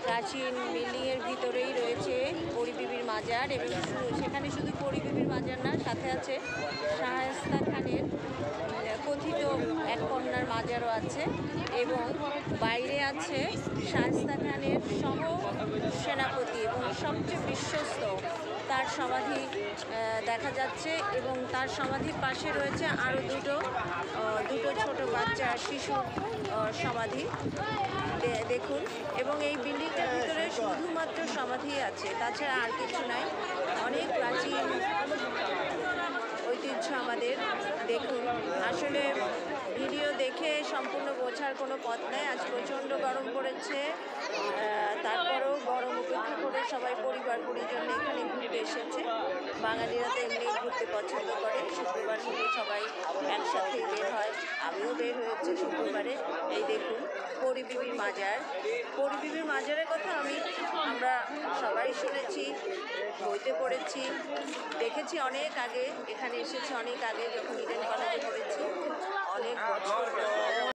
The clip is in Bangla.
প্রাচীন বিল্ডিংয়ের ভিতরেই রয়েছে পরীবিবির মাজার, এবং সেখানে শুধু পরীবিবির মাজার না, সাথে আছে শায়েস্তা খানের কথিত এক কন্যার মাজারও আছে, এবং বাইরে আছে শায়েস্তা খানের সহ সেনাপতি এবং সবচেয়ে বিশ্বস্ত তার সমাধি দেখা যাচ্ছে, এবং তার সমাধির পাশে রয়েছে আরও দুটো ছোট বাচ্চা শিশুর সমাধি দেখুন। এবং এই বিল্ডিংটার ভিতরে শুধুমাত্র সমাধি আছে, তাছাড়া আর কিছু নাই। অনেক প্রাচীন ঐতিহ্য আমাদের। দেখুন, আসলে ভিডিও দেখে সম্পূর্ণ বোঝার কোনো পথ নেই। আজ প্রচণ্ড গরম পড়েছে, তারপরেও গরম উপেক্ষা করে সবাই পরিবার পরিজন এখানে ঘুরতে এসেছে। বাঙালিরা তো এমনি ঘুরতে পছন্দ করে, শুক্রবার হলে সবাই একসাথে বের হয়, আমিও বের হয়েছি শুক্রবারে। এই দেখুন পরীবিবির মাজার। পরীবিবির মাজারের কথা আমরা সবাই শুনেছি, বইতে পড়েছি, দেখেছি অনেক আগে, এখানে এসেছি অনেক আগে যখন ইডেন কলেজে পড়েছি, অনেক বছর